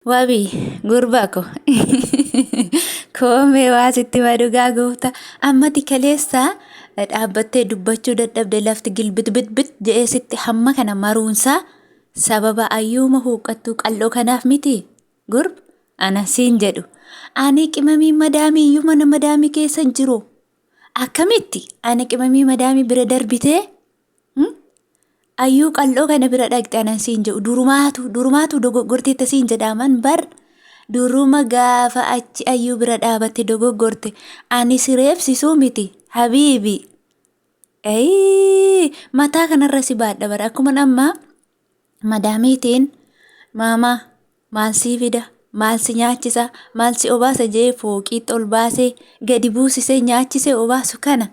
Wabii gurbaa ko koomee waa sitti madhugaa goofta ammati kaleessaa dhaabbattee dubbachuu dadhabde lafti gilbitbitbit je'ee sitti hamma kana maruunsaa sababa ayyuuma huuqqattuu qal'oo kanaaf miti gurb ana siin jedhu ani qimamii madaamii iyyuu mana madaamii keessa hin jiru akkamitti ani qimamii madaamii bira darbitee ayyuu qal'oo kana bira dhaqxe anan siin jedhu durumaatu dogoggorteetta siin jedhaaman bar duruma gaafa achi ayyuu bira dhaabatte dogoggorte ani si reebsisuu miti habiibi mataa kanarra si baadha bara akkuma ammaa madaamiitiin maama maal sii fida maal si nyaachisa maal si obaasa jee fooqiitti ol baasee gadi buusisee nyaachisee obaasu kana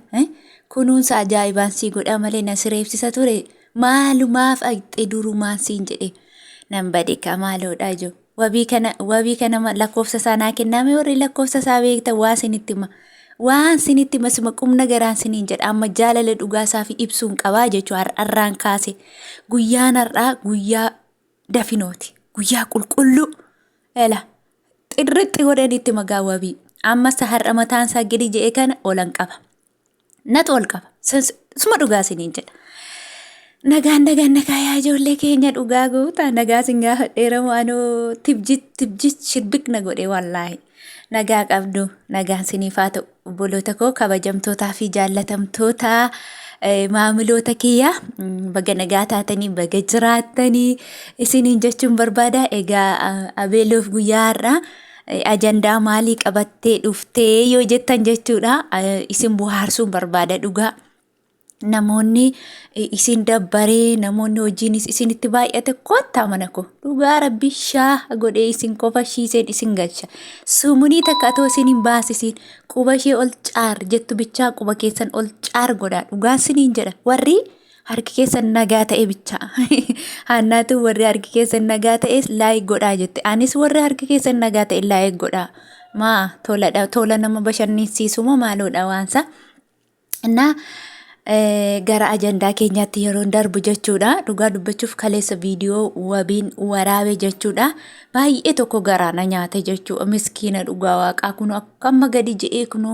kunuunsa ajaa'ibaan sii godha malee na si reebsisa ture. Maalumaaf ayxee durumaan siin jedhe nan badee maaloodhaa jiru wabii kana lakkoofsa isaa naa kenname warri lakkoofsa isaa beektan waan sinitti masuma qubna garaan siniin jedha amma jaalala dhugaasaa fi ibsuun qabaa jechuu har'arraan kaase guyyaan har'aa guyyaa dafinooti guyyaa qulqulluu xirrixi godhanitti magaa wabii ammas har'a mataan isaa gadi je'e kana olan qaba natu ol qaba suma dhugaa siniin jedha. Nagaan yaa ijoollee keenya dhugaa goota nagaa sin gaafa dheeramu anoo tibjit shirbiqna godhe wallaahi nagaa qabdu nagaan siniif haa ta'u obboloota koo kabajamtootaa fi jaallatamtoota maamiloota kiyya baga nagaa taatanii baga jiraattanii isiniin jechuun barbaada egaa abeeloof guyyaa har'aa ajandaa maalii qabattee dhuftee yoo jettan jechuudha isin bohaarsuun barbaada dhugaa. Namoonni isin dabbaree namoonni hojiinis isinitti baay'ate kottaa mana ko dhugaa rabbi shaa godhee isin kofashiiseen isin galcha sumunii takka atoo isin hin baasisiin quba ishee ol caar jettu bichaa quba keessan ol caar godhaa dhugaan siniin jedha warri harki keessan nagaa ta'e bichaa hannaatu warri harki keessan nagaa ta'e laayik godhaa jette anis warri harki keessan nagaa ta'e laayik godhaa maa tola nama bashannansiisuma maaloodha waansa innaa. Gara ajandaa keenyaatti yeroon darbu jechuudha dhugaa dubbachuuf kaleessa viidiyoo wabiin waraabe jechuudha baay'ee tokko garaana nyaate jechuudha miskiina dhugaa waaqaa kun akkama gadi je'ee kun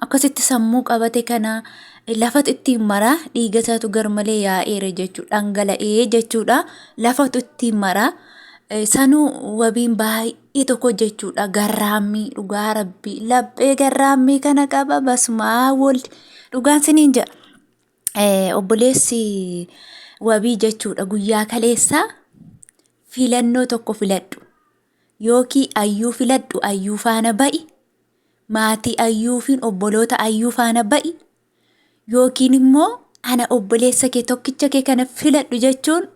akkasitti sammuu qabate kana lafatu ittiin maraa dhiigasaatu garmalee yaa'eera jechuudha dhangala'ee jechuudha lafatu ittiin maraa sanuu wabiin baay'ee tokko jechuudha garraammii dhugaa rabbii laphee garraammii kana qaba basumaa wal dhugaan siniin jedha. Obboleessi wabii jechuudha guyyaa kaleessaa filannoo tokko filadhu yookiin ayyuu filadhu ayyuu faana ba'i maatii ayyuufiin obboloota ayyuu faana ba'i yookiin immoo ana obboleessa kee tokkicha kee kana filadhu jechuun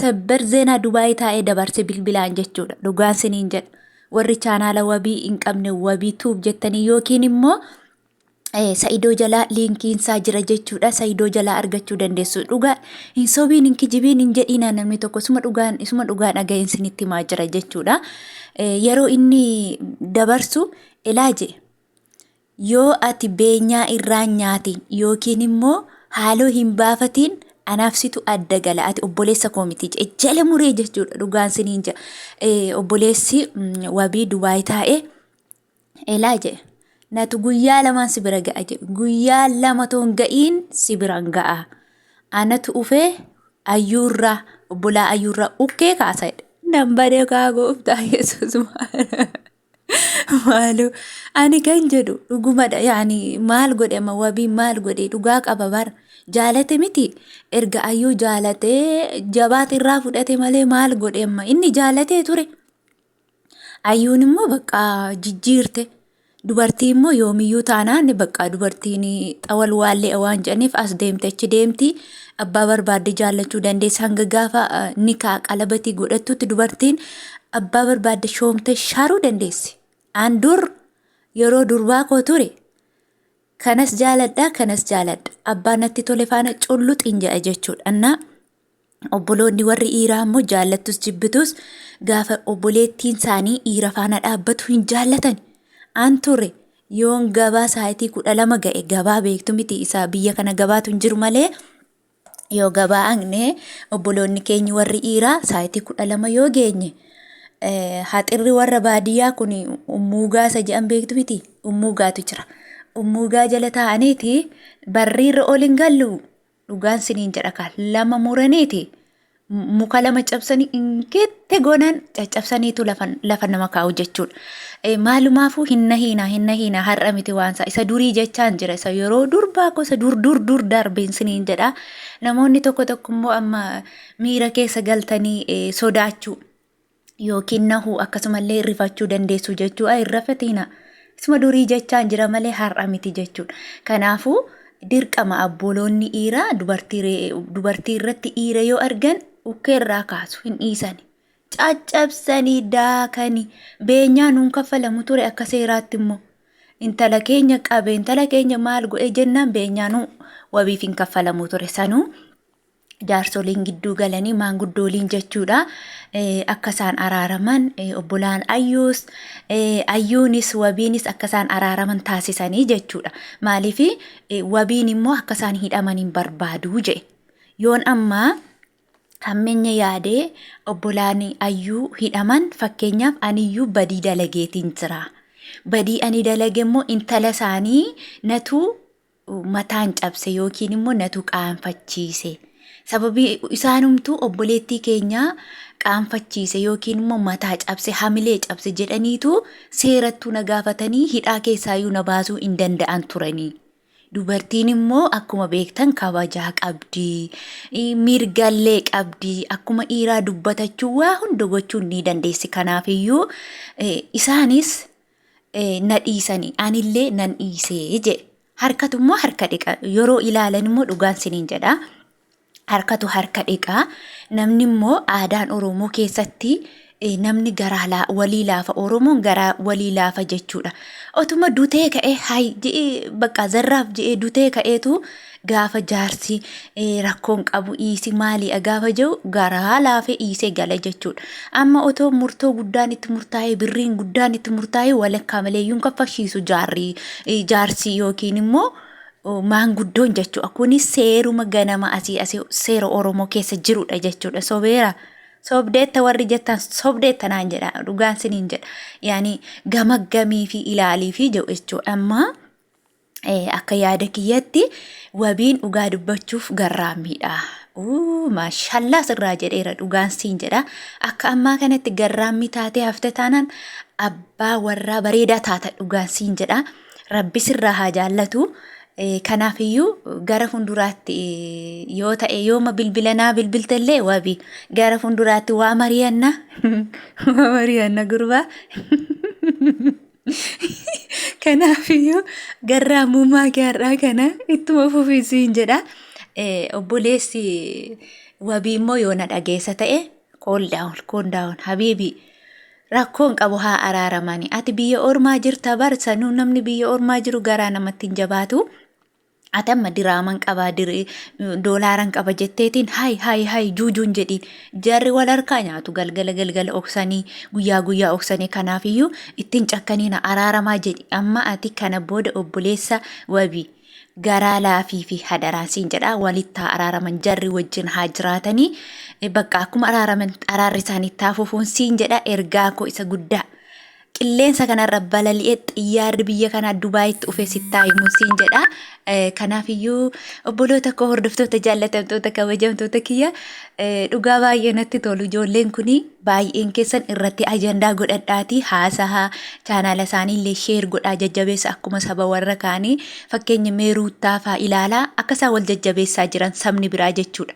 sabbar zeenaa Dubaayii taa'ee dabarse bilbilaan jechuudha dhugaan siniin jedha warri chaanaala wabii hin qabne wabii tuub jettanii yookiin immoo. Sa'idoo jalaa liinkiinsaa jira jechuudha sa'idoo jalaa argachuu dandeessu dhugaa hin sobiin hin kijibiin hin jedhiinaa namni tokko isuma dhugaan dhaga'een sinitti himaa jira jechuudha yeroo inni dabarsu ilaaje yoo ati beenyaa irraan nyaatiin yookiin immoo haaloo hin baafatiin anaafsitu adda gala ati obboleessa koo miti jala muree jechuudha dhugaan siniin jedha obboleessi wabii Dubaayii taa'ee ilaaje. Natu guyyaa lamaan si bira ga'a jedhu guyyaa lama toon ga'iin si biraan ga'a anatu ufee ayyuurraa obbolaa ayyuurraa ukkee kaasadha nan badee kaagoftaa yesus maalu ani kan jedhu dhugumadha yaani maal godhe amma wabii maal godhe dhugaa qaba bara jaalate miti erga ayyuu jaalatee jabaat irraa fudhate malee maal godhe amma inni jaalatee ture ayyuun immoo bakka jijjiirte. Dubartii immoo yoomiyyuu taanaan bakka dubartiin xawal waallee waan jedhaniif as deemtechi deemti abbaa barbaadde jaallachuu dandeessa hanga gaafa nikaa qalabatii godhattutti dubartiin abbaa barbaadde shoomte shaaruu dandeessi. Aan dur yeroo durbaa koo ture kanas jaaladha abbaa natti tole faana culluxiin jedha jechuudha. Annaa obboloonni warri dhiiraa immoo jaallattus jibbitus gaafa obboleettiin isaanii dhiira faana dhaabbatu hin jaallatan. Aan ture yoon gabaa sa'aatii 12 ga'e gabaa beektu miti isaa biyya kana gabaatu hin jiru malee yoo gabaa aangne obboloonni keenya warri dhiiraa sa'aatii 12 yoo geenye haxirri warra baadiyyaa kun ummuugaa isa jedhan beektu miti. Ummuugaatu jira. Ummuugaa jala taa'aniiti barriirra ol hin gallu. Dhugaan siniin jedha kan lama muraniiti. Muka lama cabsanii inkeette goonaan caccabsaniitu lafa nama kaa'u jechuudha. Maalumaafuu hinna hiina har'a miti waansa isa durii jechaan jira isa yeroo dur baakoo isa dur darbeen siniin jedha. Namoonni tokko immoo amma miira keessa galtanii sodaachuu yookiin nahuu akkasumallee rifachuu dandeessu jechuudha. Irrafatiina isuma durii jechaan jira malee har'a miti jechuudha. Kanaafuu dirqama abboloonni dhiiraa dubartii irratti dhiira yoo argan ukkeerraa kaasu hin dhiisani. Caccabsanii daakanii beenyaa nuun kaffalamu ture akka seeraatti immoo intala keenya qabe intala keenya maal godhe jennaan beenyaa nuu wabiif hin kaffalamu ture sanuu jaarsoliin gidduu galanii maanguddooliin jechuudha. Akka isaan araaraman obbolaan ayyuunis wabiinis akka isaan araaraman taasisanii jechuudha. Maaliif wabiin immoo akka isaan hidhaman hin barbaadu jedhe. Yoon ammaa hammeenya yaadee obbolaan ayyuu hidhaman fakkeenyaaf aniyyuu badii dalageetiin jira. Badii ani dalage immoo intala isaanii natu mataan cabse yookiin immoo natu qaanfachiise. Sababii isaanumtuu obboleettii keenya qaanfachiise yookiin immoo mataa cabse hamilee cabse jedhaniitu seerattuu na gaafatanii hidhaa keessaayyuu na baasuu hin danda'an turanii. Dubartiin immoo akkuma beektan kabajaa qabdi, mirgallee qabdi, akkuma dhiiraa dubbatachuu waa hunda gochuu ni dandeessi. Kanaafiyyuu isaanis na dhiisanii anillee nan dhiisee jedhe. Harkatu immoo harka dhiqa yeroo ilaalan immoo dhugaan siniin jedha. Harkatu harka dhiqaa. Namni immoo aadaan Oromoo keessatti namni garaa walii laafa Oromoon garaa walii laafa jechuudha. Otuma dutee ka'ee hayi jedhee bakka zarraaf jedhee dutee ka'eetu gaafa jaarsi rakkoon qabu dhiisi maalii gaafa jiru garaa laafee dhiisee gala jechuudha. Amma otoo murtoo guddaan itti murtaa'ee birriin guddaan itti murtaa'ee walakkaa maleeyyuun kaffachiisu jaarsi yookiin immoo maanguddoon jechuudha. Kunis seeruma ganama asii seera Oromoo keessa jirudha jechuudha. Sobeera. Sobdeetta warri jettan sobdeetta naan jedha dhugaan siniin jedha. Yaani gamaggamii fi ilaalii fi jedhu jechuudha. Amma akka yaada kiyyatti wabiin dhugaa dubbachuuf garraammiidha. Maashallaa sirraa jedheera dhugaan siin jedha. Akka ammaa kanatti garraammii taatee hafte taanaan abbaa warraa bareedaa taata dhugaan siin jedha. Rabbi sirraa haa jaallatu. Kanaafiyyuu gara fuulduraatti yoo ta'e yooma bilbilanaa bilbiltellee wabii gara fuulduraatti waa mari'anna gurbaa. Kanaafiyyuu garraamummaa gaarraa kana ittuma fufiisiin jedha. Obboleessi wabii immoo yoo na dhageessa ta'e cool down habiibii. Rakkoon qabu haa araaramani. Ati biyya ormaa jirta barsanuu namni biyya ormaa jiru garaa namatti hin jabaatu. Atamma diraaman qabaa doolaaran qaba jetteetiin hayi juujuun jedhiin jarri wal harkaa nyaatu galgala oksanii guyyaa oksanii. Kanaafiyyuu ittiin cakkaniina araaramaa jedhi. Amma ati kana booda obboleessa wabii garaa laafii fi hadaraasiin jedha walitti araaraman jarri wajjin haa jiraatanii bakka akkuma araaraman araarri isaanii taafufuun siin jedha ergaa koo isa guddaa. Qilleensa kanarra balali'ee xiyyaarri biyya kanaa Dubaayitti dhufee sittaa himuun siin jedha. Kanaafiyyuu obboloota koo hordoftoota jaallatamtoota kabajamtoota kiyya dhugaa baay'ee natti tolu. Ijoolleen kun baay'een keessan irratti ajandaa godhadhaatii haasaa chaanaala isaaniillee sheer godhaa jajjabeessa akkuma saba warra kaanii fakkeenya meeruuttaa fa'aa ilaalaa akka isaan wal jajjabeessaa jiran sabni biraa jechuudha.